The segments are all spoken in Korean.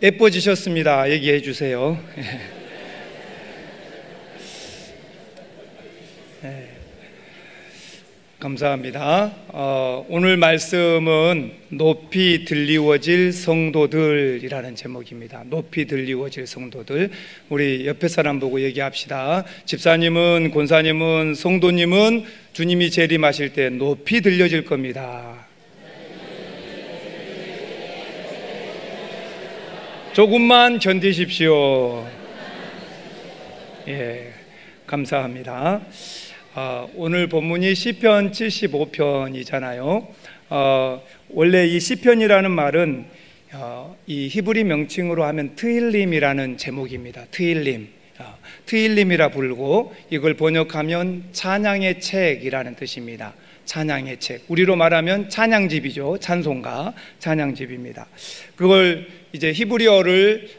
예뻐지셨습니다. 얘기해 주세요. 감사합니다. 오늘 말씀은 높이 들리워질 성도들이라는 제목입니다. 높이 들리워질 성도들. 우리 옆에 사람 보고 얘기합시다. 집사님은, 권사님은, 성도님은 주님이 재림하실 때 높이 들려질 겁니다. 조금만 견디십시오. 예, 감사합니다. 오늘 본문이 시편 75편이잖아요. 원래 이 시편이라는 말은 이 히브리 명칭으로 하면 트힐림이라는 제목입니다. 트힐림이라 부르고 이걸 번역하면 찬양의 책이라는 뜻입니다. 찬양의 책. 우리로 말하면 찬양집이죠. 찬송가, 찬양집입니다. 그걸 이제 히브리어를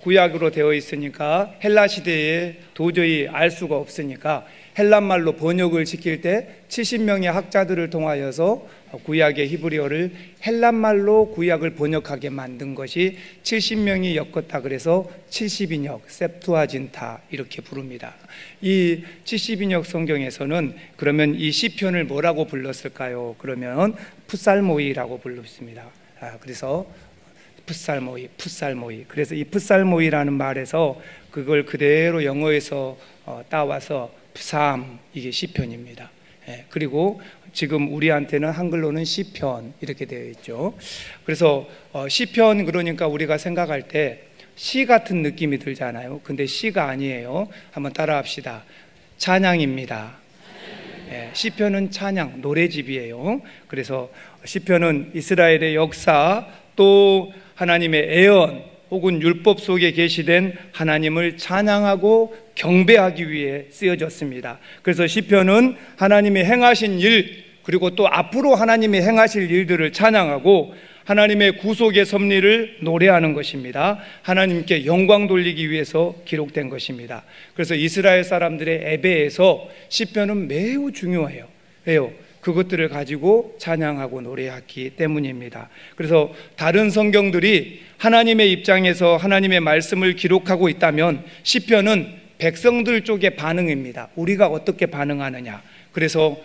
구약으로 되어 있으니까 헬라 시대에 도저히 알 수가 없으니까 헬란말로 번역을 시킬 때 70명의 학자들을 통하여서 구약의 히브리어를 헬란말로 구약을 번역하게 만든 것이 70명이 엮었다 그래서 70인역, 셉투아진타 이렇게 부릅니다. 이 70인역 성경에서는 그러면 이 시편을 뭐라고 불렀을까요? 그러면 풋살모이라고 불렀습니다. 그래서 풋살모이. 그래서 이 풋살모이라는 말에서 그걸 그대로 영어에서 따와서 psalm, 이게 시편입니다. 그리고 지금 우리한테는 한글로는 시편 이렇게 되어 있죠. 그래서 시편 그러니까 우리가 생각할 때 시 같은 느낌이 들잖아요. 근데 시가 아니에요. 한번 따라합시다. 찬양입니다. 시편은 찬양, 노래집이에요. 그래서 시편은 이스라엘의 역사 또 하나님의 애언 혹은 율법 속에 계시된 하나님을 찬양하고 경배하기 위해 쓰여졌습니다. 그래서 시편은 하나님이 행하신 일 그리고 또 앞으로 하나님이 행하실 일들을 찬양하고 하나님의 구속의 섭리를 노래하는 것입니다. 하나님께 영광 돌리기 위해서 기록된 것입니다. 그래서 이스라엘 사람들의 예배에서 시편은 매우 중요해요. 왜요? 그것들을 가지고 찬양하고 노래하기 때문입니다. 그래서 다른 성경들이 하나님의 입장에서 하나님의 말씀을 기록하고 있다면 시편은 백성들 쪽의 반응입니다. 우리가 어떻게 반응하느냐. 그래서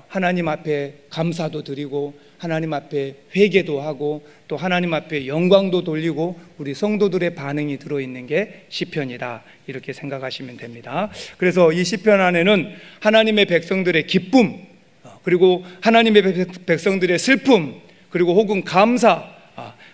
하나님 앞에 감사도 드리고 하나님 앞에 회개도 하고 또 하나님 앞에 영광도 돌리고 우리 성도들의 반응이 들어있는 게 시편이다 이렇게 생각하시면 됩니다. 그래서 이 시편 안에는 하나님의 백성들의 기쁨 그리고 하나님의 백성들의 슬픔 그리고 혹은 감사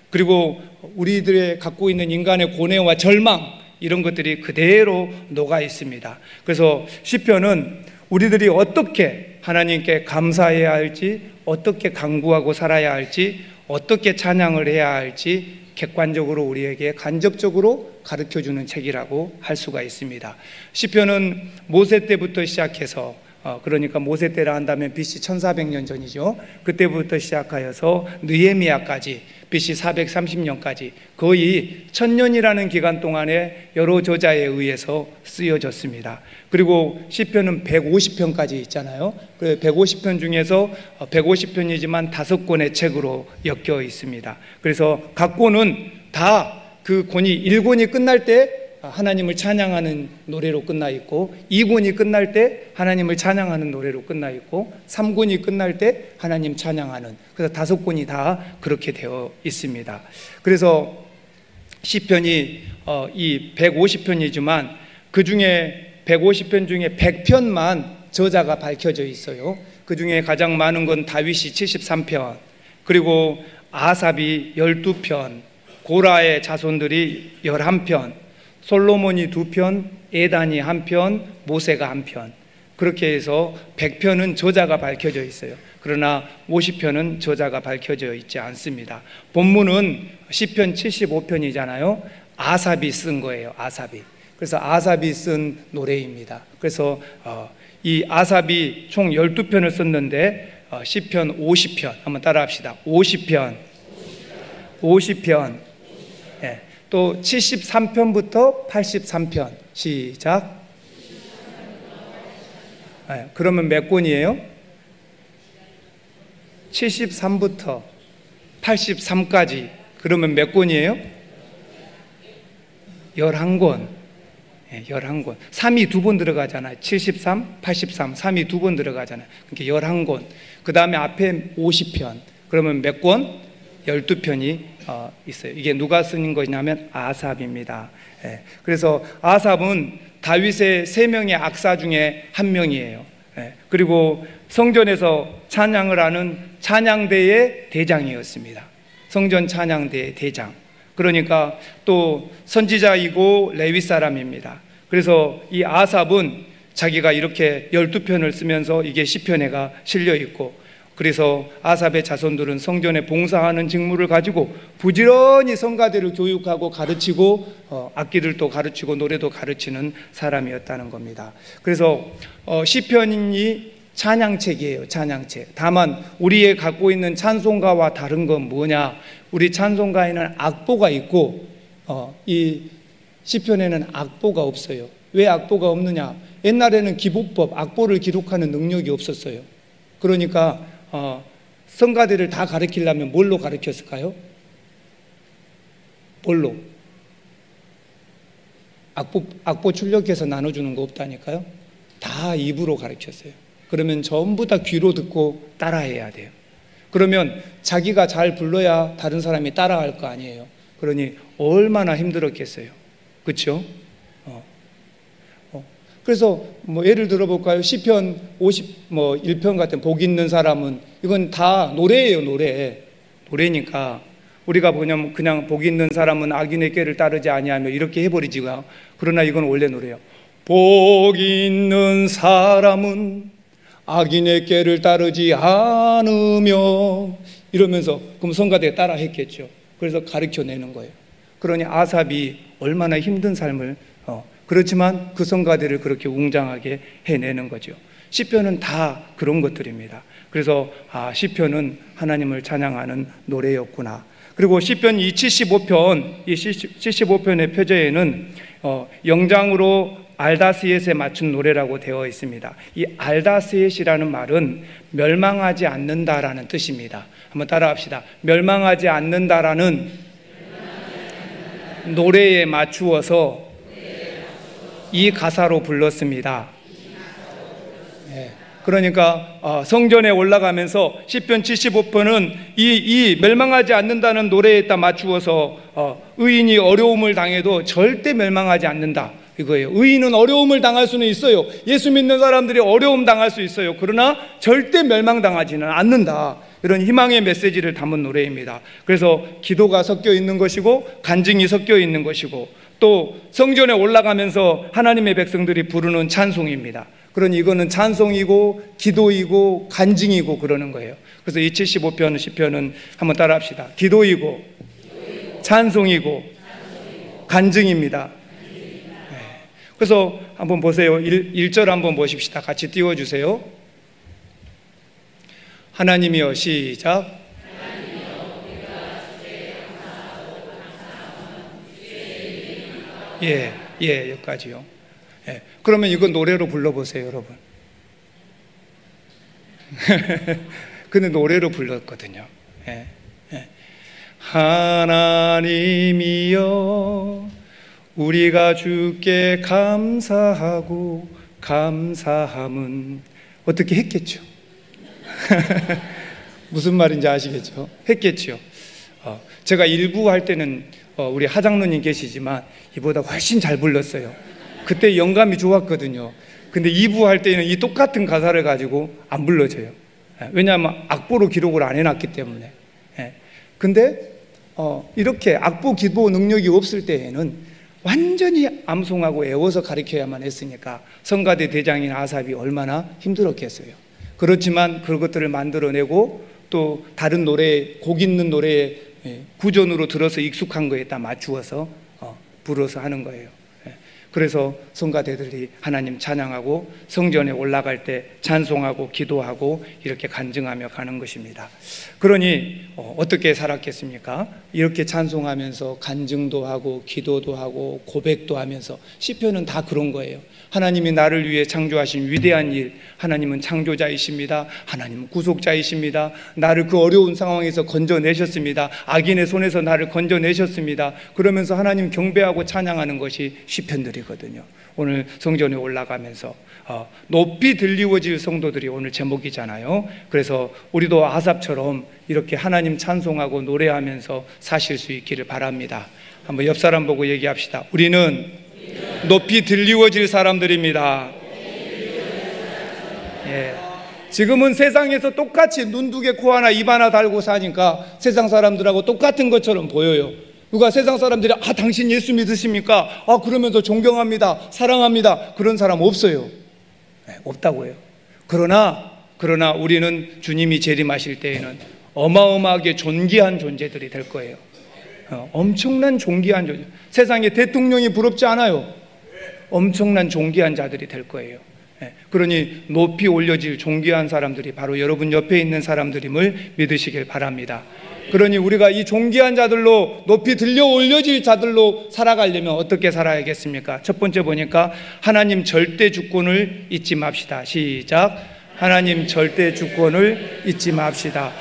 그리고 우리들의 갖고 있는 인간의 고뇌와 절망 이런 것들이 그대로 녹아 있습니다. 그래서 시편은 우리들이 어떻게 하나님께 감사해야 할지 어떻게 간구하고 살아야 할지 어떻게 찬양을 해야 할지 객관적으로 우리에게 간접적으로 가르쳐주는 책이라고 할 수가 있습니다. 시편은 모세 때부터 시작해서 그러니까 모세 때라 한다면 BC 1400년 전이죠. 그때부터 시작하여서 느헤미야까지 BC 430년까지 거의 1000년이라는 기간 동안에 여러 저자에 의해서 쓰여졌습니다. 그리고 시편은 150편까지 있잖아요. 150편 중에서 150편이지만 5권의 책으로 엮여 있습니다. 그래서 각 권은 다 그 권이 1권이 끝날 때 하나님을 찬양하는 노래로 끝나 있고 2권이 끝날 때 하나님을 찬양하는 노래로 끝나 있고 3권이 끝날 때 하나님 찬양하는 그래서 5권이 다 그렇게 되어 있습니다. 그래서 시편이 이 150편이지만 그 중에 150편 중에 100편만 저자가 밝혀져 있어요. 그 중에 가장 많은 건 다윗이 73편 그리고 아삽이 12편 고라의 자손들이 11편 솔로몬이 2편, 에단이 1편, 모세가 1편 그렇게 해서 100편은 저자가 밝혀져 있어요. 그러나 50편은 저자가 밝혀져 있지 않습니다. 본문은 시편 75편이잖아요. 아삽이 쓴 거예요. 아삽이. 그래서 아삽이 쓴 노래입니다. 그래서 이 아삽이 총 12편을 썼는데 시편 50편 한번 따라합시다. 50편 예. 또 73편부터 83편 시작. 그러면 몇 권이에요? 73부터 83까지 그러면 몇 권이에요? 11권. 11권. 3이 두 번 들어가잖아요. 73, 83, 3이 두 번 들어가잖아요. 그러니까 11권. 그 다음에 앞에 50편. 그러면 몇 권? 12편이 있어요. 이게 누가 쓰는 것이냐면 아삽입니다. 그래서 아삽은 다윗의 3명의 악사 중에 한 명이에요. 그리고 성전에서 찬양을 하는 찬양대의 대장이었습니다. 성전 찬양대의 대장. 그러니까 또 선지자이고 레위 사람입니다. 그래서 이 아삽은 자기가 이렇게 12편을 쓰면서 이게 시편에가 실려 있고, 그래서 아삽의 자손들은 성전에 봉사하는 직무를 가지고 부지런히 성가대를 교육하고 가르치고 악기를 또 가르치고 노래도 가르치는 사람이었다는 겁니다. 그래서 시편이 찬양책이에요. 찬양책. 다만 우리의 갖고 있는 찬송가와 다른 건 뭐냐? 우리 찬송가에는 악보가 있고 이 시편에는 악보가 없어요. 왜 악보가 없느냐? 옛날에는 기복법, 악보를 기록하는 능력이 없었어요. 그러니까 성가대를 다 가르치려면 뭘로 가르쳤을까요? 뭘로? 악보 출력해서 나눠주는 거 없다니까요. 다 입으로 가르쳤어요. 그러면 전부 다 귀로 듣고 따라해야 돼요. 그러면 자기가 잘 불러야 다른 사람이 따라할 거 아니에요. 그러니 얼마나 힘들었겠어요. 그렇죠? 그래서 예를 들어볼까요? 시편 1편 같은 복 있는 사람은 이건 다 노래예요. 노래니까 우리가 뭐냐면 그냥 복 있는 사람은 악인의 꾀를 따르지 아니하며 이렇게 해버리지가. 그러나 이건 원래 노래예요. 복 있는 사람은 악인의 꾀를 따르지 않으며 이러면서 그럼 성가대가 따라 했겠죠. 그래서 가르쳐내는 거예요. 그러니 아삽이 얼마나 힘든 삶을 그렇지만 그 성가대를 그렇게 웅장하게 해내는 거죠. 시편은 다 그런 것들입니다. 그래서 시편은 하나님을 찬양하는 노래였구나. 그리고 시편 이 75편의 표제에는 영장으로 알다스옅에 맞춘 노래라고 되어 있습니다. 이 알다스옅이라는 말은 멸망하지 않는다라는 뜻입니다. 한번 따라합시다. 멸망하지 않는다라는 노래에 맞추어서 이 가사로 불렀습니다. 그러니까 성전에 올라가면서 시편 75편은 이 멸망하지 않는다는 노래에다 맞추어서 의인이 어려움을 당해도 절대 멸망하지 않는다 이거예요. 의인은 어려움을 당할 수는 있어요. 예수 믿는 사람들이 어려움 당할 수 있어요. 그러나 절대 멸망당하지는 않는다. 이런 희망의 메시지를 담은 노래입니다. 그래서 기도가 섞여 있는 것이고 간증이 섞여 있는 것이고 또 성전에 올라가면서 하나님의 백성들이 부르는 찬송입니다. 그러니 이거는 찬송이고 기도이고 간증이고 그러는 거예요. 그래서 이 75편 시편은 한번 따라합시다. 기도이고 찬송이고 간증입니다. 그래서 한번 보세요. 1절 한번 보십시다. 같이 띄워주세요. 하나님이여 시작. 여기까지요. 그러면 이거 노래로 불러보세요, 여러분. 근데 노래로 불렀거든요. 하나님이여 우리가 주께 감사하고 감사함은 어떻게 했겠죠? 무슨 말인지 아시겠죠? 했겠죠. 제가 1부 할 때는 우리 하장로님 계시지만 이보다 훨씬 잘 불렀어요. 그때 영감이 좋았거든요. 근데 2부 할 때는 이 똑같은 가사를 가지고 안 불러져요. 왜냐하면 악보로 기록을 안 해놨기 때문에. 근데 이렇게 악보 기도 능력이 없을 때에는 완전히 암송하고 애워서 가르쳐야만 했으니까 성가대 대장인 아삽이 얼마나 힘들었겠어요. 그렇지만 그것들을 만들어내고 또 다른 노래, 곡 있는 노래에 구전으로 들어서 익숙한 거에다 맞추어서 불어서 하는 거예요. 그래서 성가대들이 하나님 찬양하고 성전에 올라갈 때 찬송하고 기도하고 이렇게 간증하며 가는 것입니다. 그러니 어떻게 살았겠습니까? 이렇게 찬송하면서 간증도 하고 기도도 하고 고백도 하면서 시편은 다 그런 거예요. 하나님이 나를 위해 창조하신 위대한 일, 하나님은 창조자이십니다. 하나님은 구속자이십니다. 나를 그 어려운 상황에서 건져내셨습니다. 악인의 손에서 나를 건져내셨습니다. 그러면서 하나님 경배하고 찬양하는 것이 시편들이거든요. 오늘 성전에 올라가면서 높이 들리워질 성도들이 오늘 제목이잖아요. 그래서 우리도 아삽처럼 이렇게 하나님 찬송하고 노래하면서 사실 수 있기를 바랍니다. 한번 옆 사람 보고 얘기합시다. 우리는 높이 들리워질 사람들입니다. 예. 지금은 세상에서 똑같이 눈 두 개, 코 하나, 입 하나 달고 사니까 세상 사람들하고 똑같은 것처럼 보여요. 누가 세상 사람들이 당신 예수 믿으십니까? 그러면서 존경합니다, 사랑합니다, 그런 사람 없어요. 네, 없다고요. 그러나 우리는 주님이 재림하실 때에는 어마어마하게 존귀한 존재들이 될 거예요. 엄청난 존귀한 존재. 세상에 대통령이 부럽지 않아요. 엄청난 존귀한 자들이 될 거예요. 그러니 높이 올려질 존귀한 사람들이 바로 여러분 옆에 있는 사람들임을 믿으시길 바랍니다. 그러니 우리가 이 존귀한 자들로 높이 들려 올려질 자들로 살아가려면 어떻게 살아야겠습니까? 첫 번째 보니까 하나님 절대 주권을 잊지 맙시다. 시작. 하나님 절대 주권을 잊지 맙시다.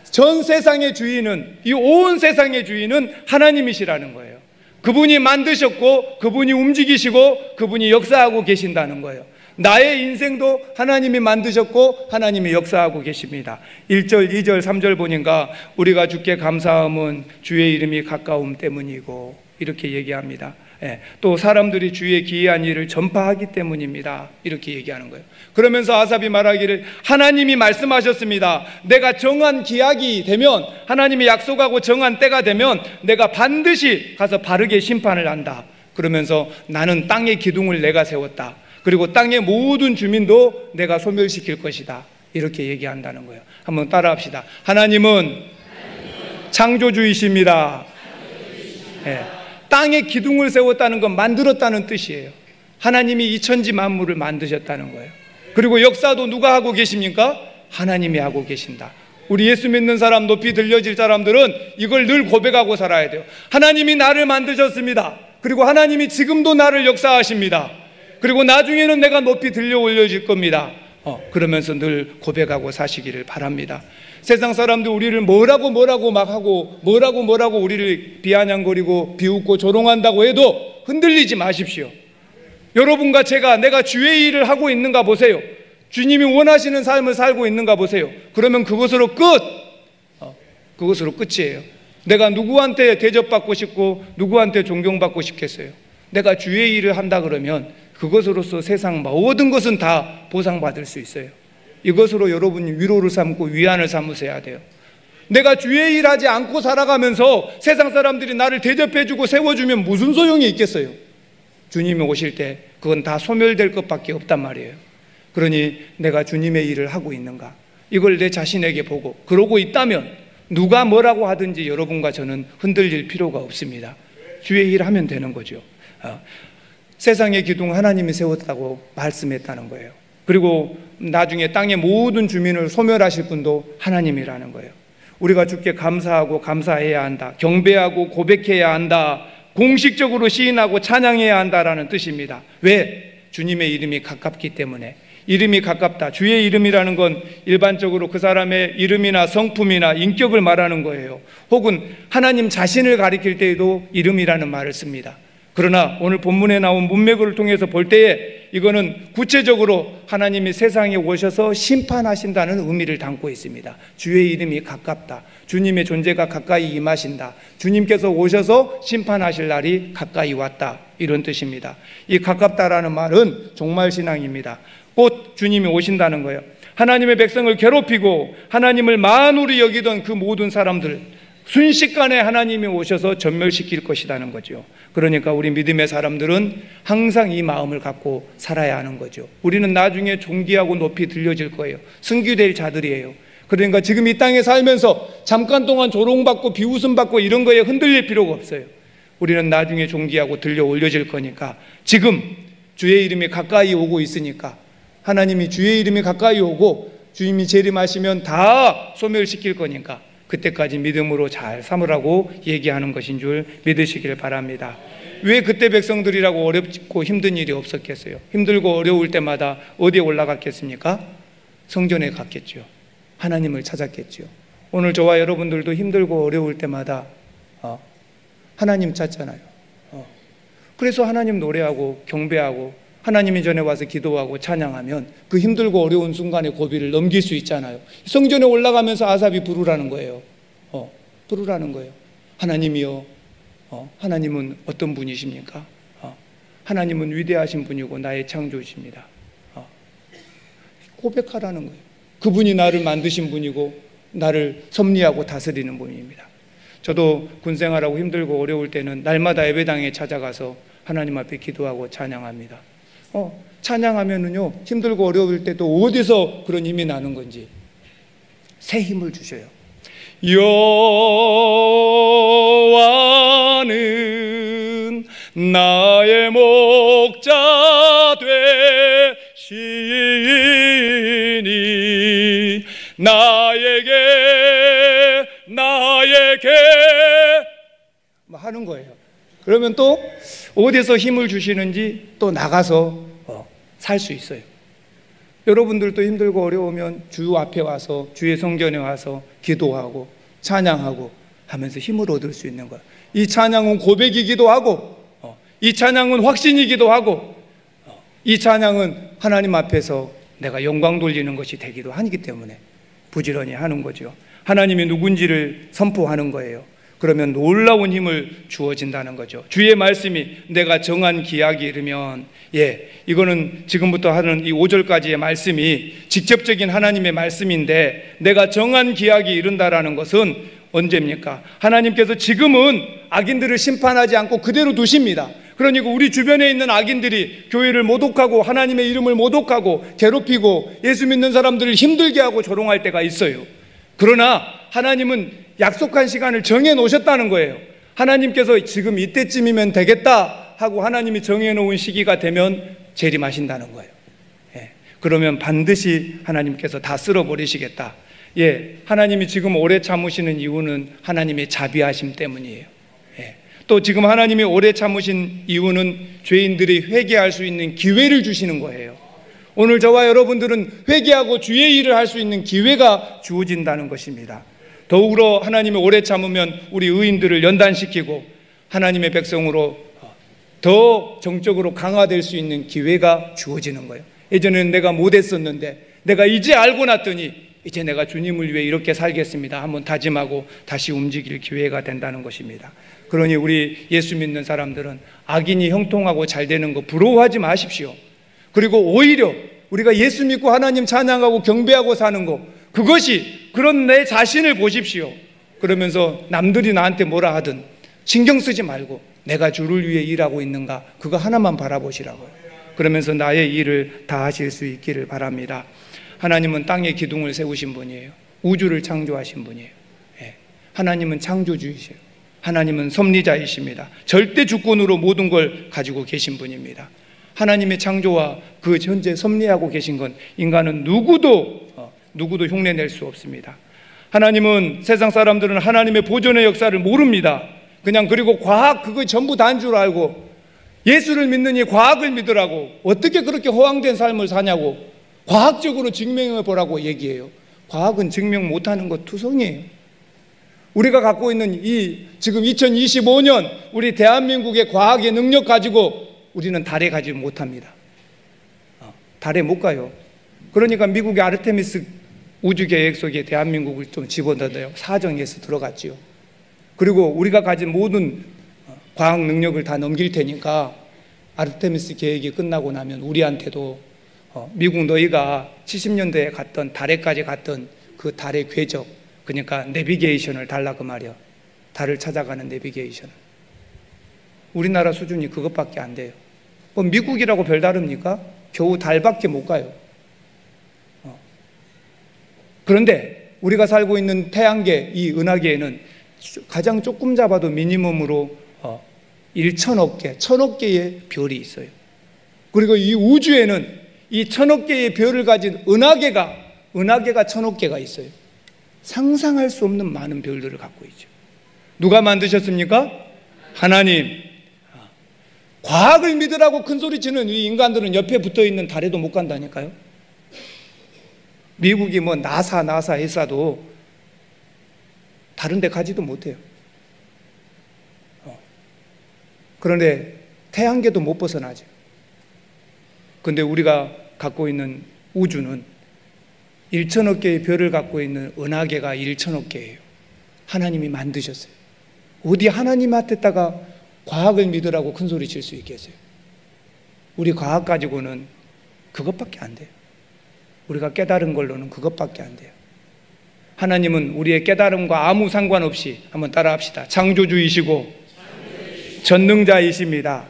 전 세상의 주인은, 이 온 세상의 주인은 하나님이시라는 거예요. 그분이 만드셨고 그분이 움직이시고 그분이 역사하고 계신다는 거예요. 나의 인생도 하나님이 만드셨고 하나님이 역사하고 계십니다. 1절, 2절, 3절 보니까 우리가 주께 감사함은 주의 이름이 가까움 때문이고 이렇게 얘기합니다. 또 사람들이 주의 기이한 일을 전파하기 때문입니다. 이렇게 얘기하는 거예요. 그러면서 아삽이 말하기를 하나님이 말씀하셨습니다. 내가 정한 기약이 되면, 하나님이 약속하고 정한 때가 되면 내가 반드시 가서 바르게 심판을 한다. 그러면서 나는 땅의 기둥을 내가 세웠다. 그리고 땅의 모든 주민도 내가 소멸시킬 것이다. 이렇게 얘기한다는 거예요. 한번 따라합시다. 하나님은 창조주이십니다. 땅에 기둥을 세웠다는 건 만들었다는 뜻이에요. 하나님이 이 천지 만물을 만드셨다는 거예요. 그리고 역사도 누가 하고 계십니까? 하나님이 하고 계신다. 우리 예수 믿는 사람, 높이 들려질 사람들은 이걸 늘 고백하고 살아야 돼요. 하나님이 나를 만드셨습니다. 그리고 하나님이 지금도 나를 역사하십니다. 그리고 나중에는 내가 높이 들려 올려질 겁니다. 그러면서 늘 고백하고 사시기를 바랍니다. 세상 사람들 우리를 뭐라고 막 하고 뭐라고 우리를 비아냥거리고 비웃고 조롱한다고 해도 흔들리지 마십시오. 여러분과 내가 주의 일을 하고 있는가 보세요. 주님이 원하시는 삶을 살고 있는가 보세요. 그러면 그것으로 그것으로 끝이에요. 내가 누구한테 대접받고 싶고 누구한테 존경받고 싶겠어요? 내가 주의 일을 한다 그러면 그것으로서 세상 모든 것은 다 보상받을 수 있어요. 이것으로 여러분이 위로를 삼고 위안을 삼으셔야 돼요. 내가 주의 일 하지 않고 살아가면서 세상 사람들이 나를 대접해주고 세워주면 무슨 소용이 있겠어요? 주님이 오실 때 그건 다 소멸될 것밖에 없단 말이에요. 그러니 내가 주님의 일을 하고 있는가? 이걸 내 자신에게 보고 그러고 있다면 누가 뭐라고 하든지 여러분과 저는 흔들릴 필요가 없습니다. 주의 일 하면 되는 거죠. 세상의 기둥 하나님이 세웠다고 말씀했다는 거예요. 그리고 나중에 땅의 모든 주민을 소멸하실 분도 하나님이라는 거예요. 우리가 주께 감사하고 감사해야 한다. 경배하고 고백해야 한다. 공식적으로 시인하고 찬양해야 한다라는 뜻입니다. 왜? 주님의 이름이 가깝기 때문에. 이름이 가깝다. 주의 이름이라는 건 일반적으로 그 사람의 이름이나 성품이나 인격을 말하는 거예요. 혹은 하나님 자신을 가리킬 때에도 이름이라는 말을 씁니다. 그러나 오늘 본문에 나온 문맥을 통해서 볼 때에 이거는 구체적으로 하나님이 세상에 오셔서 심판하신다는 의미를 담고 있습니다. 주의 이름이 가깝다. 주님의 존재가 가까이 임하신다. 주님께서 오셔서 심판하실 날이 가까이 왔다. 이런 뜻입니다. 이 가깝다라는 말은 종말신앙입니다. 곧 주님이 오신다는 거예요. 하나님의 백성을 괴롭히고 하나님을 만우리 여기던 그 모든 사람들 순식간에 하나님이 오셔서 전멸시킬 것이라는 거죠. 그러니까 우리 믿음의 사람들은 항상 이 마음을 갖고 살아야 하는 거죠. 우리는 나중에 존귀하고 높이 들려질 거예요. 승귀될 자들이에요. 그러니까 지금 이 땅에 살면서 잠깐 동안 조롱받고 비웃음받고 이런 거에 흔들릴 필요가 없어요. 우리는 나중에 존귀하고 들려 올려질 거니까 지금 주의 이름이 가까이 오고 있으니까, 하나님이 주의 이름이 가까이 오고 주님이 재림하시면 다 소멸시킬 거니까 그때까지 믿음으로 잘 삼으라고 얘기하는 것인 줄 믿으시길 바랍니다. 왜 그때 백성들이라고 어렵고 힘든 일이 없었겠어요? 힘들고 어려울 때마다 어디에 올라갔겠습니까? 성전에 갔겠죠. 하나님을 찾았겠죠. 오늘 저와 여러분들도 힘들고 어려울 때마다 하나님 찾잖아요. 그래서 하나님 노래하고 경배하고 하나님이 전에 와서 기도하고 찬양하면 그 힘들고 어려운 순간의 고비를 넘길 수 있잖아요. 성전에 올라가면서 아삽이 부르라는 거예요. 부르라는 거예요. 하나님이요, 하나님은 어떤 분이십니까? 하나님은 위대하신 분이고 나의 창조주십니다. 고백하라는 거예요. 그분이 나를 만드신 분이고 나를 섭리하고 다스리는 분입니다. 저도 군생활하고 힘들고 어려울 때는 날마다 예배당에 찾아가서 하나님 앞에 기도하고 찬양합니다. 찬양하면은요, 힘들고 어려울 때 또 어디서 그런 힘이 나는 건지 새 힘을 주셔요. 여호와는 나의 목자 되시니 나에게 하는 거예요. 그러면 또 어디서 힘을 주시는지 또 나가서 살 수 있어요. 여러분들도 힘들고 어려우면 주 앞에 와서 주의 성전에 와서 기도하고 찬양하고 하면서 힘을 얻을 수 있는 거예요. 이 찬양은 고백이기도 하고 이 찬양은 확신이기도 하고 이 찬양은 하나님 앞에서 내가 영광 돌리는 것이 되기도 하기 때문에 부지런히 하는 거죠. 하나님이 누군지를 선포하는 거예요. 그러면 놀라운 힘을 주어진다는 거죠. 주의 말씀이 내가 정한 기약이 이르면, 이거는 지금부터 하는 이 5절까지의 말씀이 직접적인 하나님의 말씀인데, 내가 정한 기약이 이른다라는 것은 언제입니까? 하나님께서 지금은 악인들을 심판하지 않고 그대로 두십니다. 그러니까 우리 주변에 있는 악인들이 교회를 모독하고 하나님의 이름을 모독하고 괴롭히고 예수 믿는 사람들을 힘들게 하고 조롱할 때가 있어요. 그러나 하나님은 약속한 시간을 정해 놓으셨다는 거예요. 하나님께서 지금 이때쯤이면 되겠다 하고 하나님이 정해 놓은 시기가 되면 재림하신다는 거예요. 그러면 반드시 하나님께서 다 쓸어버리시겠다. 하나님이 지금 오래 참으시는 이유는 하나님의 자비하심 때문이에요. 또 지금 하나님이 오래 참으신 이유는 죄인들이 회개할 수 있는 기회를 주시는 거예요. 오늘 저와 여러분들은 회개하고 주의 일을 할 수 있는 기회가 주어진다는 것입니다. 더불어 하나님이 오래 참으면 우리 의인들을 연단시키고 하나님의 백성으로 더 정적으로 강화될 수 있는 기회가 주어지는 거예요. 예전에는 내가 못했었는데 내가 이제 알고 났더니 이제 내가 주님을 위해 이렇게 살겠습니다 한번 다짐하고 다시 움직일 기회가 된다는 것입니다. 그러니 우리 예수 믿는 사람들은 악인이 형통하고 잘 되는 거 부러워하지 마십시오. 그리고 오히려 우리가 예수 믿고 하나님 찬양하고 경배하고 사는 거, 그것이 그런 내 자신을 보십시오. 그러면서 남들이 나한테 뭐라 하든 신경 쓰지 말고 내가 주를 위해 일하고 있는가, 그거 하나만 바라보시라고요. 그러면서 나의 일을 다 하실 수 있기를 바랍니다. 하나님은 땅에 기둥을 세우신 분이에요. 우주를 창조하신 분이에요. 하나님은 창조주이세요. 하나님은 섭리자이십니다. 절대 주권으로 모든 걸 가지고 계신 분입니다. 하나님의 창조와 그 현재 섭리하고 계신 건 인간은 누구도 흉내낼 수 없습니다. 하나님은, 세상 사람들은 하나님의 보존의 역사를 모릅니다. 그냥 그리고 과학 그거 전부 다인 줄 알고 예수를 믿느니 과학을 믿으라고, 어떻게 그렇게 허황된 삶을 사냐고 과학적으로 증명해 보라고 얘기해요. 과학은 증명 못하는 것 투성이에요. 우리가 갖고 있는 이 지금 2025년 우리 대한민국의 과학의 능력 가지고 우리는 달에 가지 못합니다. 달에 못 가요. 그러니까 미국의 아르테미스 우주계획 속에 대한민국을 좀 집어넣어요. 사정해서 들어갔지요. 그리고 우리가 가진 모든 과학 능력을 다 넘길 테니까 아르테미스 계획이 끝나고 나면 우리한테도 미국 너희가 70년대에 갔던 달에까지 갔던 그 달의 궤적, 그러니까 내비게이션을 달라 그 말이야. 달을 찾아가는 내비게이션. 우리나라 수준이 그것밖에 안 돼요. 뭐 미국이라고 별다릅니까? 겨우 달밖에 못 가요. 그런데 우리가 살고 있는 태양계, 이 은하계에는 가장 조금 잡아도 미니멈으로 1천억 개, 1,000억 개의 별이 있어요. 그리고 이 우주에는 이 1,000억 개의 별을 가진 은하계가 1,000억 개가 있어요. 상상할 수 없는 많은 별들을 갖고 있죠. 누가 만드셨습니까? 하나님. 과학을 믿으라고 큰 소리 치는 이 인간들은 옆에 붙어 있는 달에도 못 간다니까요. 미국이 뭐 나사 했어도 다른 데 가지도 못해요. 그런데 태양계도 못 벗어나죠. 근데 우리가 갖고 있는 우주는 1,000억 개의 별을 갖고 있는 은하계가 1,000억 개예요. 하나님이 만드셨어요. 어디 하나님한테다가 과학을 믿으라고 큰 소리 칠 수 있겠어요? 우리 과학 가지고는 그것밖에 안 돼요. 우리가 깨달은 걸로는 그것밖에 안 돼요. 하나님은 우리의 깨달음과 아무 상관없이 한번 따라합시다. 창조주이시고 전능자이십니다.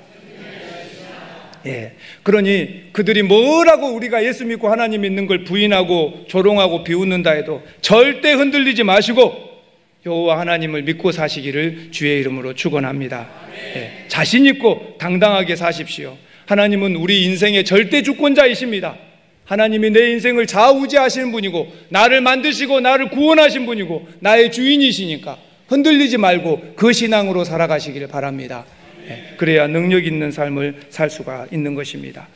예. 그러니 그들이 뭐라고 우리가 예수 믿고 하나님 믿는 걸 부인하고 조롱하고 비웃는다 해도 절대 흔들리지 마시고 여호와 하나님을 믿고 사시기를 주의 이름으로 축원합니다. 예. 자신 있고 당당하게 사십시오. 하나님은 우리 인생의 절대 주권자이십니다. 하나님이 내 인생을 좌우지하시는 분이고 나를 만드시고 나를 구원하신 분이고 나의 주인이시니까 흔들리지 말고 그 신앙으로 살아가시기를 바랍니다. 그래야 능력 있는 삶을 살 수가 있는 것입니다.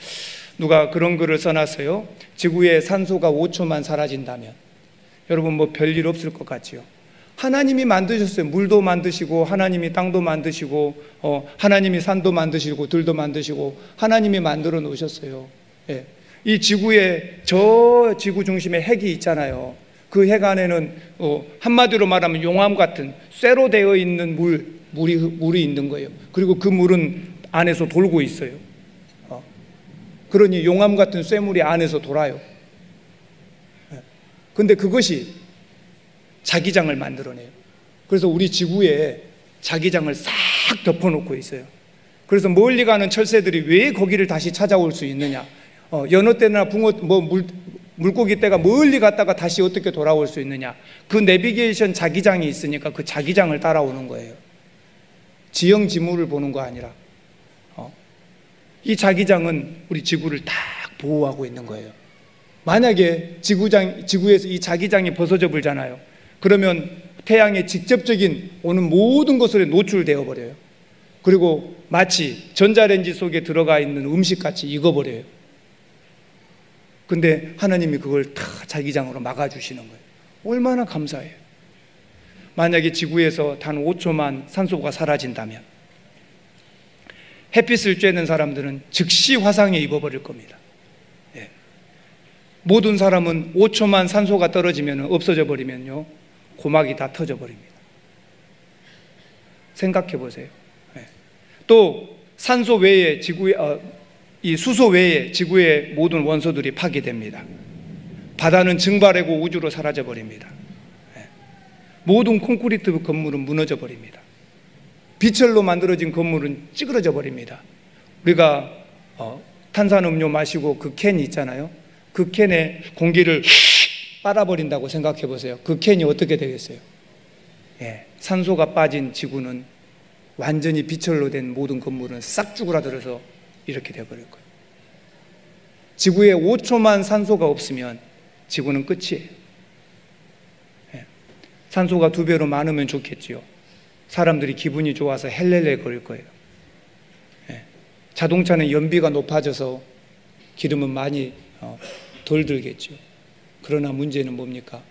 누가 그런 글을 써놨어요. 지구에 산소가 5초만 사라진다면 여러분 뭐 별일 없을 것 같지요. 하나님이 만드셨어요. 물도 만드시고 하나님이 땅도 만드시고 하나님이 산도 만드시고 들도 만드시고 하나님이 만들어 놓으셨어요. 예. 이 지구에 저 지구 중심에 핵이 있잖아요. 그 핵 안에는 한마디로 말하면 용암 같은 쇠로 되어 있는 물이 있는 거예요. 그리고 그 물은 안에서 돌고 있어요. 그러니 용암 같은 쇠물이 안에서 돌아요. 근데 그것이 자기장을 만들어내요. 그래서 우리 지구에 자기장을 싹 덮어놓고 있어요. 그래서 멀리 가는 철새들이 왜 거기를 다시 찾아올 수 있느냐. 연어 떼나 붕어 물고기 떼가 멀리 갔다가 다시 어떻게 돌아올 수 있느냐. 그 내비게이션 자기장이 있으니까 그 자기장을 따라오는 거예요. 지형지물을 보는 거 아니라 이 자기장은 우리 지구를 딱 보호하고 있는 거예요. 만약에 지구에서 이 자기장이 벗어져 버리잖아요. 그러면 태양의 직접적인 오는 모든 것에 노출되어 버려요. 그리고 마치 전자레인지 속에 들어가 있는 음식같이 익어버려요. 근데 하나님이 그걸 다 자기장으로 막아주시는 거예요. 얼마나 감사해요. 만약에 지구에서 단 5초만 산소가 사라진다면 햇빛을 쬐는 사람들은 즉시 화상에 입어버릴 겁니다. 예. 모든 사람은 5초만 산소가 떨어지면 없어져 버리면요 고막이 다 터져버립니다. 생각해 보세요. 예. 또 산소 외에 이 수소 외에 지구의 모든 원소들이 파괴됩니다. 바다는 증발하고 우주로 사라져 버립니다. 모든 콘크리트 건물은 무너져 버립니다. 비철로 만들어진 건물은 찌그러져 버립니다. 우리가 탄산음료 마시고 그 캔 있잖아요. 그 캔에 공기를 빨아버린다고 생각해 보세요. 그 캔이 어떻게 되겠어요? 예, 산소가 빠진 지구는 완전히 비철로 된 모든 건물은 싹 쭈그라들어서 이렇게 되어버릴 거예요. 지구에 5초만 산소가 없으면 지구는 끝이에요. 예. 산소가 2배로 많으면 좋겠지요. 사람들이 기분이 좋아서 헬렐레 거릴 거예요. 예. 자동차는 연비가 높아져서 기름은 많이 덜 들겠죠. 그러나 문제는 뭡니까?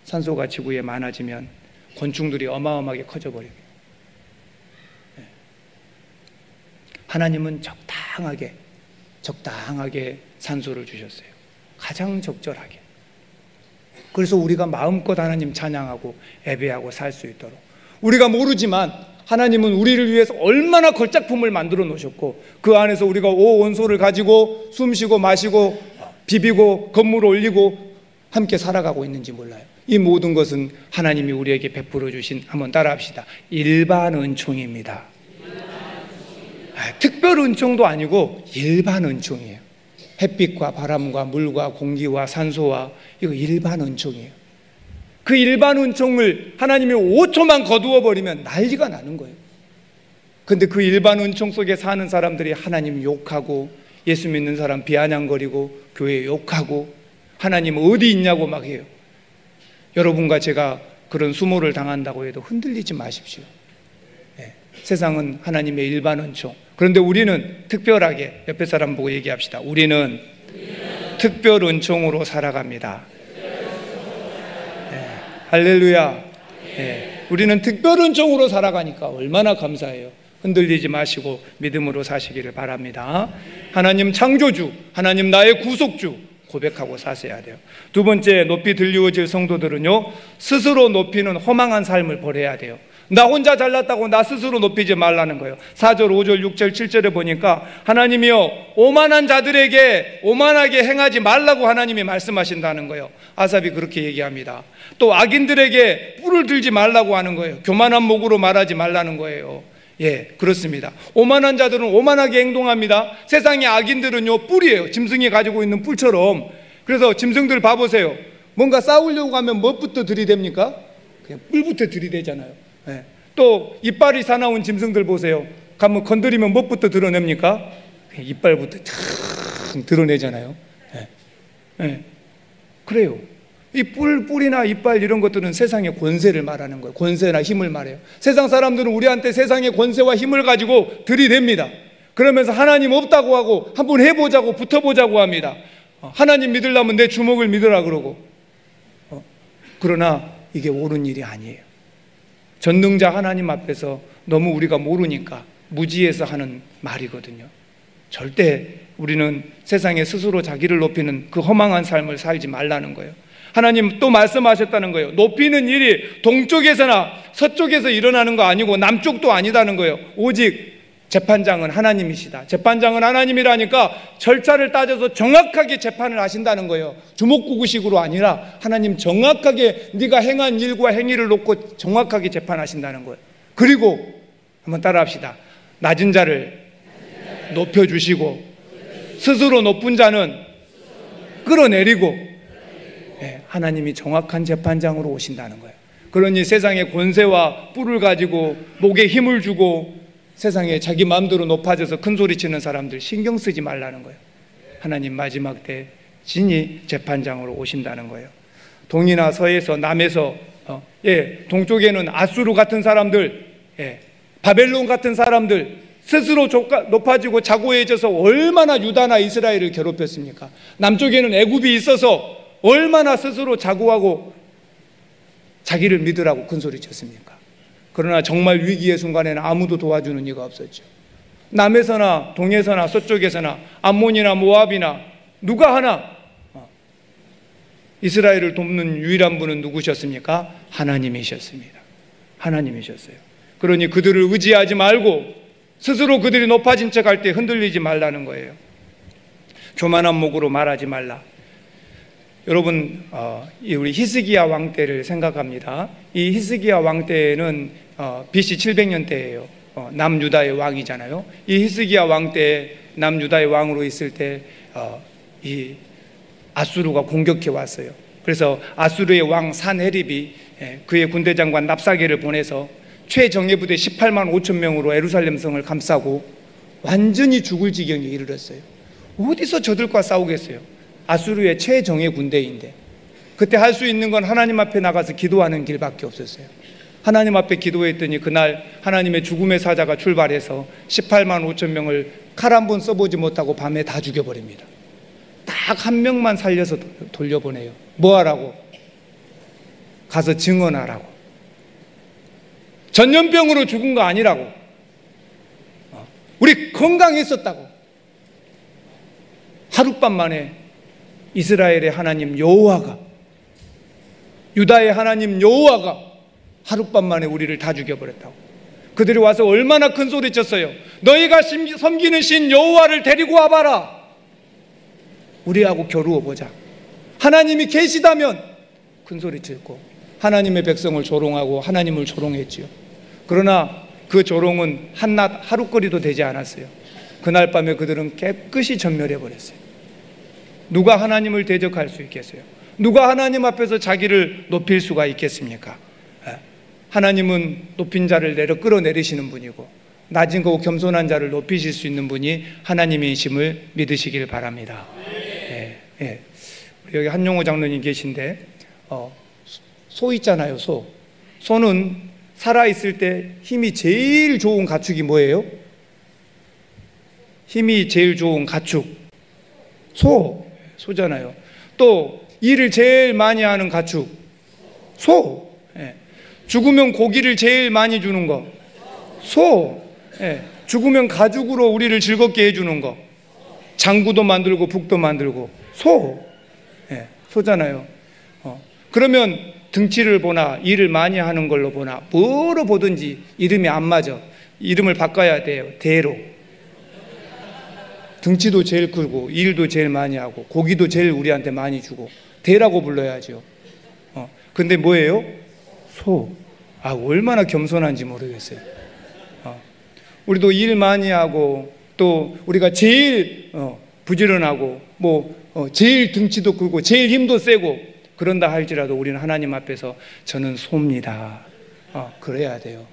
산소가 지구에 많아지면 곤충들이 어마어마하게 커져버려요. 예. 하나님은 적당하게 산소를 주셨어요. 가장 적절하게. 그래서 우리가 마음껏 하나님 찬양하고 예배하고 살 수 있도록. 우리가 모르지만 하나님은 우리를 위해서 얼마나 걸작품을 만들어 놓으셨고 그 안에서 우리가 오온소를 가지고 숨쉬고 마시고 비비고 건물을 올리고 함께 살아가고 있는지 몰라요. 이 모든 것은 하나님이 우리에게 베풀어 주신, 한번 따라합시다, 일반 은총입니다. 특별 은총도 아니고 일반 은총이에요. 햇빛과 바람과 물과 공기와 산소와 이거 일반 은총이에요. 그 일반 은총을 하나님이 5초만 거두어 버리면 난리가 나는 거예요. 근데 그 일반 은총 속에 사는 사람들이 하나님 욕하고 예수 믿는 사람 비아냥거리고 교회 욕하고 하나님 어디 있냐고 막 해요. 여러분과 제가 그런 수모를 당한다고 해도 흔들리지 마십시오. 네. 세상은 하나님의 일반 은총. 그런데 우리는 특별하게 옆에 사람 보고 얘기합시다. 우리는 특별 은총으로 살아갑니다. 네. 할렐루야. 네. 우리는 특별 은총으로 살아가니까 얼마나 감사해요. 흔들리지 마시고 믿음으로 사시기를 바랍니다. 하나님 창조주, 하나님 나의 구속주 고백하고 사셔야 돼요. 두 번째, 높이 들리워질 성도들은요, 스스로 높이는 허망한 삶을 버려야 돼요. 나 혼자 잘났다고 나 스스로 높이지 말라는 거예요. 4절, 5절, 6절, 7절에 보니까 하나님이요, 오만한 자들에게 오만하게 행하지 말라고 하나님이 말씀하신다는 거예요. 아삽이 그렇게 얘기합니다. 또 악인들에게 뿔을 들지 말라고 하는 거예요. 교만한 목으로 말하지 말라는 거예요. 예, 그렇습니다. 오만한 자들은 오만하게 행동합니다. 세상의 악인들은요, 뿔이에요. 짐승이 가지고 있는 뿔처럼. 그래서 짐승들 봐보세요. 뭔가 싸우려고 하면 무엇부터 들이댑니까? 그냥 뿔부터 들이대잖아요. 예. 또 이빨이 사나운 짐승들 보세요. 가면 건드리면 무엇부터 드러냅니까? 그냥 이빨부터 탁 드러내잖아요. 예. 예. 그래요. 이 뿔이나 이빨 이런 것들은 세상의 권세를 말하는 거예요. 권세나 힘을 말해요. 세상 사람들은 우리한테 세상의 권세와 힘을 가지고 들이댑니다. 그러면서 하나님 없다고 하고 한번 해보자고 붙어보자고 합니다. 하나님 믿으려면 내 주먹을 믿으라 그러고. 그러나 이게 옳은 일이 아니에요. 전능자 하나님 앞에서 너무 우리가 모르니까 무지해서 하는 말이거든요. 절대 우리는 세상에 스스로 자기를 높이는 그 허망한 삶을 살지 말라는 거예요. 하나님 또 말씀하셨다는 거예요. 높이는 일이 동쪽에서나 서쪽에서 일어나는 거 아니고 남쪽도 아니다는 거예요. 오직 재판장은 하나님이시다. 재판장은 하나님이라니까 절차를 따져서 정확하게 재판을 하신다는 거예요. 주먹구구식으로 아니라 하나님 정확하게 네가 행한 일과 행위를 놓고 정확하게 재판하신다는 거예요. 그리고 한번 따라합시다. 낮은 자를 높여주시고 스스로 높은 자는 끌어내리고, 네, 하나님이 정확한 재판장으로 오신다는 거예요. 그러니 세상의 권세와 뿔을 가지고 목에 힘을 주고 세상에 자기 마음대로 높아져서 큰 소리 치는 사람들 신경 쓰지 말라는 거예요. 하나님 마지막 때 진히 재판장으로 오신다는 거예요. 동이나 서에서 남에서 동쪽에는 아수르 같은 사람들, 바벨론 같은 사람들 스스로 높아지고 자고해져서 얼마나 유다나 이스라엘을 괴롭혔습니까? 남쪽에는 애굽이 있어서 얼마나 스스로 자고하고 자기를 믿으라고 큰 소리 쳤습니까? 그러나 정말 위기의 순간에는 아무도 도와주는 이가 없었죠. 남에서나 동에서나 서쪽에서나 암몬이나 모압이나 누가 하나 이스라엘을 돕는 유일한 분은 누구셨습니까? 하나님이셨습니다. 하나님이셨어요. 그러니 그들을 의지하지 말고 스스로 그들이 높아진 척할 때 흔들리지 말라는 거예요. 교만한 목으로 말하지 말라. 여러분, 우리 히스기야 왕 때를 생각합니다. 이 히스기야 왕 때는 BC 700년 때예요. 남유다의 왕이잖아요. 이 히스기야 왕 때 남유다의 왕으로 있을 때 이 아수르가 공격해 왔어요. 그래서 아수르의 왕 산헤립이 그의 군대 장관 납사게를 보내서 최정예 부대 18만 5천 명으로 예루살렘 성을 감싸고 완전히 죽을 지경에 이르렀어요. 어디서 저들과 싸우겠어요? 아수르의 최정예 군대인데 그때 할 수 있는 건 하나님 앞에 나가서 기도하는 길밖에 없었어요. 하나님 앞에 기도했더니 그날 하나님의 죽음의 사자가 출발해서 18만 5천 명을 칼 한 번 써보지 못하고 밤에 다 죽여버립니다. 딱 한 명만 살려서 돌려보내요. 뭐 하라고? 가서 증언하라고. 전염병으로 죽은 거 아니라고. 우리 건강했었다고. 하룻밤 만에 이스라엘의 하나님 여호와가, 유다의 하나님 여호와가 하룻밤 만에 우리를 다 죽여버렸다고. 그들이 와서 얼마나 큰 소리 쳤어요. 너희가 섬기는 신 여호와를 데리고 와봐라. 우리하고 겨루어보자. 하나님이 계시다면 큰 소리 쳤고 하나님의 백성을 조롱하고 하나님을 조롱했지요. 그러나 그 조롱은 한낮 하루거리도 되지 않았어요. 그날 밤에 그들은 깨끗이 전멸해버렸어요. 누가 하나님을 대적할 수 있겠어요? 누가 하나님 앞에서 자기를 높일 수가 있겠습니까? 하나님은 높인 자를 끌어내리시는 분이고 낮은 거고 겸손한 자를 높이실 수 있는 분이 하나님이심을 믿으시길 바랍니다. 예, 예. 여기 한용호 장로님 계신데 소 있잖아요. 소는 살아있을 때 힘이 제일 좋은 가축이 뭐예요? 힘이 제일 좋은 가축 소잖아요. 또 일을 제일 많이 하는 가축 소. 예. 죽으면 고기를 제일 많이 주는 거 소. 예. 죽으면 가죽으로 우리를 즐겁게 해주는 거 장구도 만들고 북도 만들고 예. 소잖아요. 그러면 등치를 보나 일을 많이 하는 걸로 보나 뭐로 보든지 이름이 안 맞아. 이름을 바꿔야 돼요. 대로. 등치도 제일 크고 일도 제일 많이 하고 고기도 제일 우리한테 많이 주고 대라고 불러야죠. 근데 뭐예요? 소. 얼마나 겸손한지 모르겠어요. 우리도 일 많이 하고 또 우리가 제일 부지런하고 제일 등치도 크고 제일 힘도 세고 그런다 할지라도 우리는 하나님 앞에서 저는 소입니다. 그래야 돼요.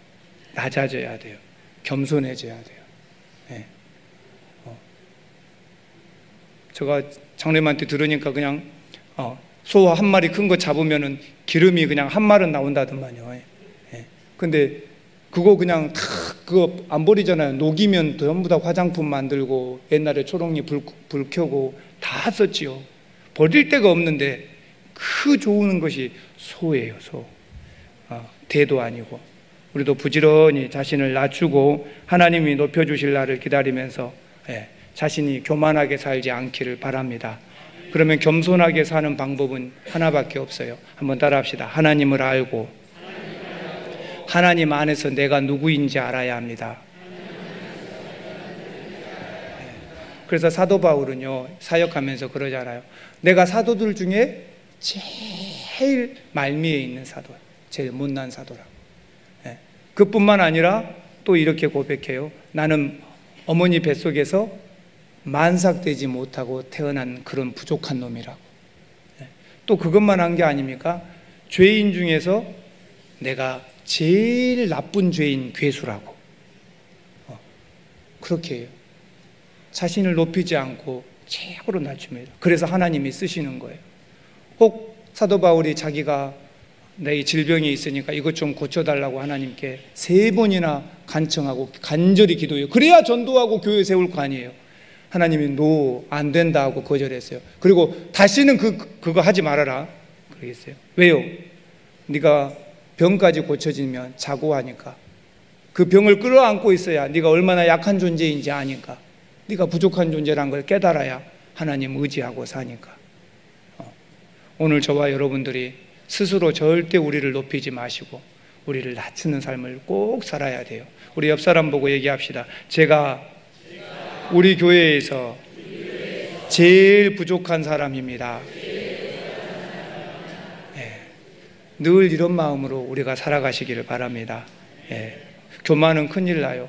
낮아져야 돼요. 겸손해져야 돼요. 네. 제가 장로님한테 들으니까 그냥 소 한 마리 큰 거 잡으면은 기름이 그냥 한 마른 나온다더만요. 예. 근데 그거 그냥 다 그거 안 버리잖아요. 녹이면 전부 다 화장품 만들고 옛날에 초록잎 불 켜고 다 썼지요. 버릴 데가 없는데 그 좋은 것이 소예요. 소. 대도 아니고. 우리도 부지런히 자신을 낮추고 하나님이 높여주실 날을 기다리면서 자신이 교만하게 살지 않기를 바랍니다. 그러면 겸손하게 사는 방법은 하나밖에 없어요. 한번 따라합시다. 하나님을 알고 하나님 안에서 내가 누구인지 알아야 합니다. 그래서 사도 바울은요, 사역하면서 그러잖아요. 내가 사도들 중에 제일 말미에 있는 사도, 제일 못난 사도라고. 그뿐만 아니라 또 이렇게 고백해요. 나는 어머니 뱃속에서 만삭되지 못하고 태어난 그런 부족한 놈이라고. 또 그것만 한 게 아닙니까? 죄인 중에서 내가 제일 나쁜 죄인 괴수라고. 그렇게 해요. 자신을 높이지 않고 최고로 낮춥니다. 그래서 하나님이 쓰시는 거예요. 혹 사도 바울이 자기가 내 질병이 있으니까 이것 좀 고쳐달라고 하나님께 3번이나 간청하고 간절히 기도해요. 그래야 전도하고 교회 세울 거 아니에요. 하나님이 안 된다 하고 거절했어요. 그리고 다시는 그거 하지 말아라 그러겠어요. 왜요? 네가 병까지 고쳐지면 자고하니까. 그 병을 끌어안고 있어야 네가 얼마나 약한 존재인지 아니까. 네가 부족한 존재란 걸 깨달아야 하나님 의지하고 사니까. 오늘 저와 여러분들이 스스로 절대 우리를 높이지 마시고 우리를 낮추는 삶을 꼭 살아야 돼요. 우리 옆 사람 보고 얘기합시다. 제가 우리 교회에서 제일 부족한 사람입니다. 늘 이런 마음으로 우리가 살아가시기를 바랍니다. 교만은 큰일 나요.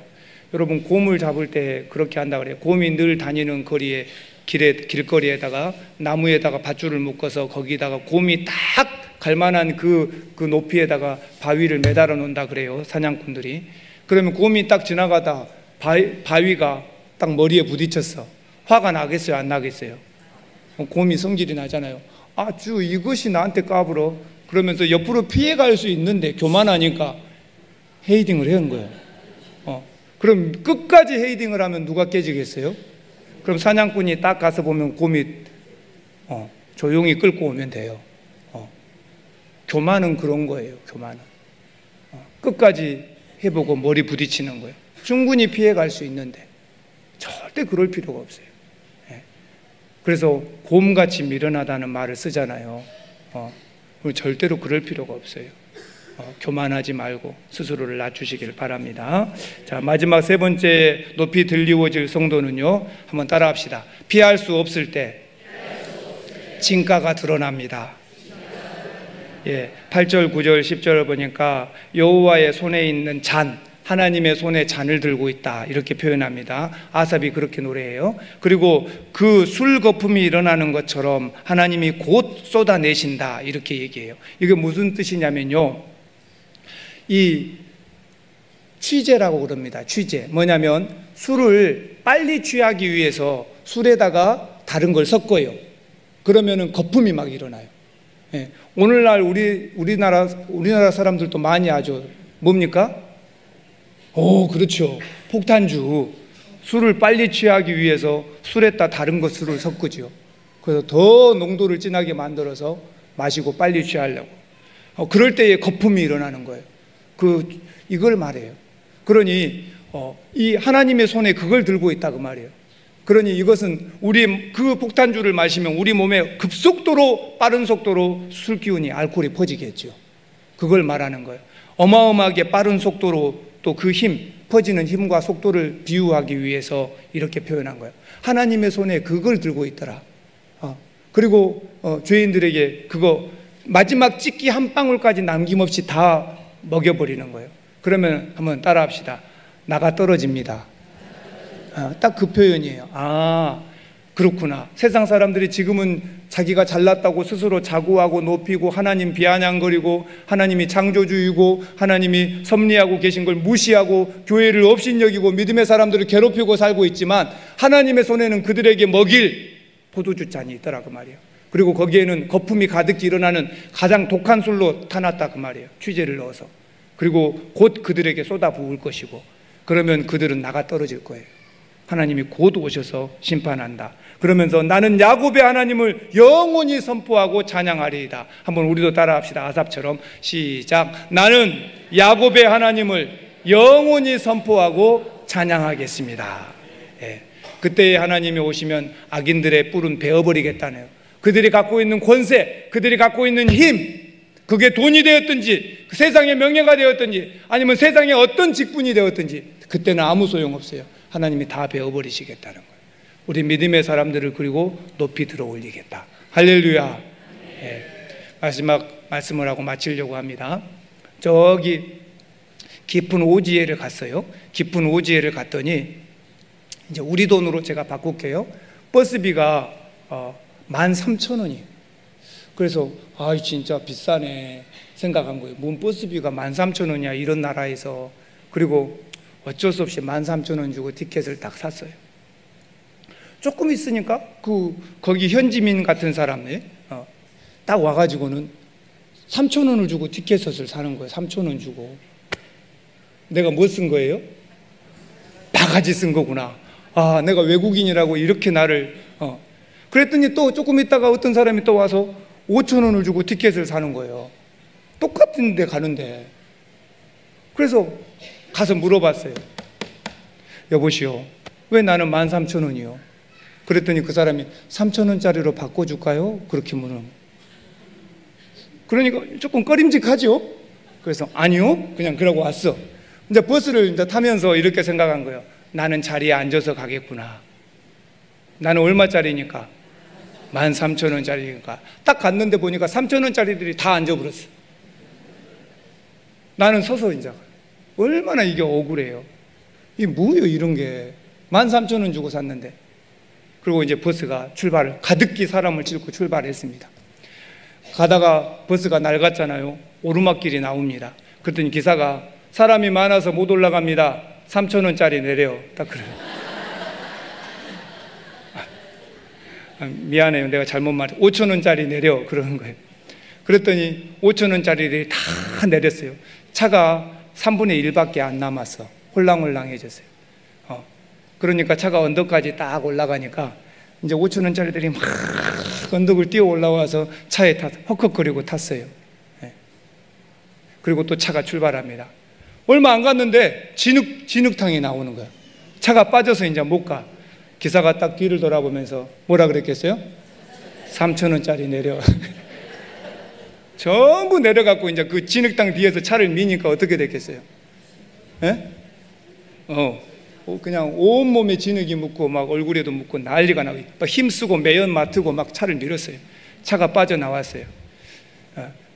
여러분 곰을 잡을 때 그렇게 한다 그래요. 곰이 늘 다니는 거리에 길거리에다가 나무에다가 밧줄을 묶어서 거기다가 곰이 딱 갈만한 그 높이에다가 바위를 매달아 놓는다 그래요. 사냥꾼들이. 그러면 곰이 딱 지나가다 바위가 딱 머리에 부딪혔어. 화가 나겠어요? 안 나겠어요? 곰이 성질이 나잖아요. 아주 이것이 나한테 까불어. 그러면서 옆으로 피해갈 수 있는데 교만하니까 헤이딩을 한 거예요. 그럼 끝까지 헤이딩을 하면 누가 깨지겠어요? 그럼 사냥꾼이 딱 가서 보면 곰이 조용히 끌고 오면 돼요. 교만은 그런 거예요. 교만은 끝까지 해보고 머리 부딪히는 거예요. 충분히 피해갈 수 있는데 절대 그럴 필요가 없어요. 그래서 곰같이 미련하다는 말을 쓰잖아요. 절대로 그럴 필요가 없어요. 교만하지 말고 스스로를 낮추시길 바랍니다. 자, 마지막 3번째 높이 들리워질 성도는요, 한번 따라합시다. 피할 수 없을 때 진가가 드러납니다. 8절, 9절, 10절을 보니까 여호와의 손에 있는 잔, 하나님의 손에 잔을 들고 있다 이렇게 표현합니다. 아삽이 그렇게 노래해요. 그리고 그 술 거품이 일어나는 것처럼 하나님이 곧 쏟아내신다 이렇게 얘기해요. 이게 무슨 뜻이냐면요, 이 취재라고 그럽니다. 취재. 뭐냐면 술을 빨리 취하기 위해서 술에다가 다른 걸 섞어요. 그러면은 거품이 막 일어나요. 예. 오늘날 우리나라 사람들도 많이 하죠. 뭡니까? 그렇죠. 폭탄주. 술을 빨리 취하기 위해서 술에다 다른 것을 섞으죠. 그래서 더 농도를 진하게 만들어서 마시고 빨리 취하려고. 그럴 때에 거품이 일어나는 거예요. 이걸 말해요. 그러니 이 하나님의 손에 그걸 들고 있다 그 말이에요. 그러니 이것은 그 폭탄주를 마시면 우리 몸에 급속도로 빠른 속도로 술 기운이 알코올이 퍼지겠죠. 그걸 말하는 거예요. 어마어마하게 빠른 속도로 또 그 퍼지는 힘과 속도를 비유하기 위해서 이렇게 표현한 거예요. 하나님의 손에 그걸 들고 있더라. 그리고 죄인들에게 그거 마지막 찍기 한 방울까지 남김없이 다 먹여버리는 거예요. 그러면 한번 따라합시다. 나가 떨어집니다. 딱 그 표현이에요. 그렇구나. 세상 사람들이 지금은 자기가 잘났다고 스스로 자고하고 높이고 하나님 비아냥거리고 하나님이 창조주이고 하나님이 섭리하고 계신 걸 무시하고 교회를 업신여기고 믿음의 사람들을 괴롭히고 살고 있지만 하나님의 손에는 그들에게 먹일 포도주 잔이 있더라 그 말이에요. 그리고 거기에는 거품이 가득히 일어나는 가장 독한 술로 타놨다 그 말이에요. 취재를 넣어서. 그리고 곧 그들에게 쏟아 부을 것이고 그러면 그들은 나가 떨어질 거예요. 하나님이 곧 오셔서 심판한다. 그러면서 나는 야곱의 하나님을 영원히 선포하고 찬양하리이다. 한번 우리도 따라합시다. 아삽처럼 시작. 나는 야곱의 하나님을 영원히 선포하고 찬양하겠습니다. 예. 그때 하나님이 오시면 악인들의 뿔은 베어버리겠다네요. 그들이 갖고 있는 권세, 그들이 갖고 있는 힘, 그게 돈이 되었든지 세상의 명예가 되었든지 아니면 세상의 어떤 직분이 되었든지 그때는 아무 소용없어요. 하나님이 다 베어버리시겠다는 거예요. 우리 믿음의 사람들을 그리고 높이 들어 올리겠다. 할렐루야. 예. 마지막 말씀을 하고 마치려고 합니다. 저기 깊은 오지혜를 갔어요. 깊은 오지혜를 갔더니 이제 우리 돈으로 제가 바꿀게요. 버스비가 13,000원이에요. 그래서 진짜 비싸네 생각한 거예요. 뭔 버스비가 13,000원이야 이런 나라에서. 그리고 어쩔 수 없이 13,000원 주고 티켓을 딱 샀어요. 조금 있으니까 거기 현지민 같은 사람이 딱 와가지고는 3,000원을 주고 티켓을 사는 거예요. 3,000원 주고. 내가 뭐 쓴 거예요? 바가지 쓴 거구나. 내가 외국인이라고 이렇게 나를 그랬더니 또 조금 있다가 어떤 사람이 또 와서 5,000원을 주고 티켓을 사는 거예요. 똑같은 데 가는데. 그래서 가서 물어봤어요. 여보시오, 왜 나는 13,000원이요? 그랬더니 그 사람이 3,000원짜리로 바꿔줄까요? 그렇게 물은. 그러니까 조금 꺼림직하죠? 그래서 아니요, 그냥 그러고 왔어. 이제 버스를 이제 타면서 이렇게 생각한 거예요. 나는 자리에 앉아서 가겠구나. 나는 얼마짜리니까? 13,000원짜리니까. 딱 갔는데 보니까 3,000원짜리들이 다 앉아버렸어. 나는 서서 이제 얼마나 이게 억울해요. 이게 뭐예요 이런 게. 13,000원 주고 샀는데. 그리고 이제 버스가 가득히 사람을 싣고 출발했습니다. 가다가 버스가 낡았잖아요. 오르막길이 나옵니다. 그랬더니 기사가 사람이 많아서 못 올라갑니다. 3,000원짜리 내려. 딱 그래요. 미안해요. 내가 잘못 말했어요. 5,000원짜리 내려. 그러는 거예요. 그랬더니 5,000원짜리들이 다 내렸어요. 차가 3분의 1밖에 안 남았어. 홀랑홀랑해졌어요. 그러니까 차가 언덕까지 딱 올라가니까 이제 5,000원짜리들이 막 언덕을 뛰어 올라와서 차에 헉헉거리고 탔어요. 그리고 또 차가 출발합니다. 얼마 안 갔는데 진흙탕이 나오는 거야. 차가 빠져서 이제 못 가. 기사가 딱 뒤를 돌아보면서 뭐라 그랬겠어요? 3,000원짜리 내려. 전부 내려갖고 이제 그 진흙탕 뒤에서 차를 미니까 어떻게 됐겠어요? 예? 그냥 온몸에 진흙이 묻고 막 얼굴에도 묻고 난리가 나고 막 힘쓰고 매연 맡고 막 차를 밀었어요. 차가 빠져나왔어요.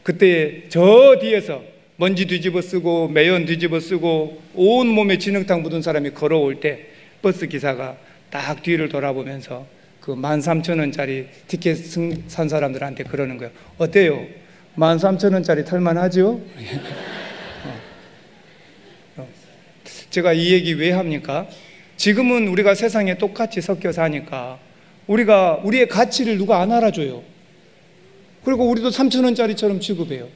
그때 저 뒤에서 먼지 뒤집어 쓰고 매연 뒤집어 쓰고 온몸에 진흙탕 묻은 사람이 걸어올 때 버스 기사가 딱 뒤를 돌아보면서 그 13,000원짜리 티켓 산 사람들한테 그러는 거예요. 어때요? 13,000원짜리 탈만하죠? 제가 이 얘기 왜 합니까? 지금은 우리가 세상에 똑같이 섞여 사니까 우리의 가치를 누가 안 알아줘요. 그리고 우리도 3,000원짜리처럼 취급해요.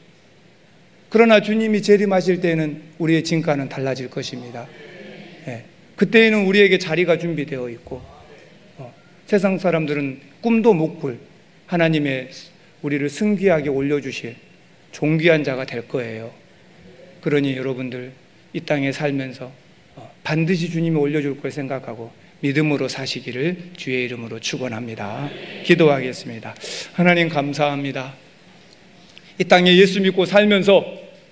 그러나 주님이 재림하실 때는 우리의 진가는 달라질 것입니다. 그때에는 우리에게 자리가 준비되어 있고, 세상 사람들은 꿈도 못 꿀 하나님의 우리를 승귀하게 올려주실 존귀한 자가 될 거예요. 그러니 여러분들 이 땅에 살면서 반드시 주님이 올려줄 걸 생각하고 믿음으로 사시기를 주의 이름으로 축원합니다. 기도하겠습니다. 하나님 감사합니다. 이 땅에 예수 믿고 살면서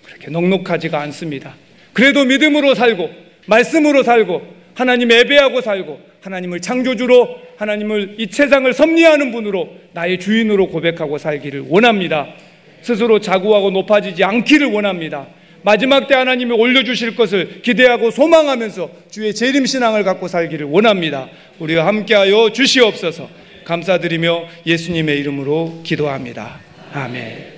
그렇게 넉넉하지가 않습니다. 그래도 믿음으로 살고 말씀으로 살고 하나님 예배하고 살고 하나님을 창조주로, 하나님을 이 세상을 섭리하는 분으로, 나의 주인으로 고백하고 살기를 원합니다. 스스로 자고하고 높아지지 않기를 원합니다. 마지막 때 하나님이 올려주실 것을 기대하고 소망하면서 주의 재림신앙을 갖고 살기를 원합니다. 우리와 함께하여 주시옵소서. 감사드리며 예수님의 이름으로 기도합니다. 아멘.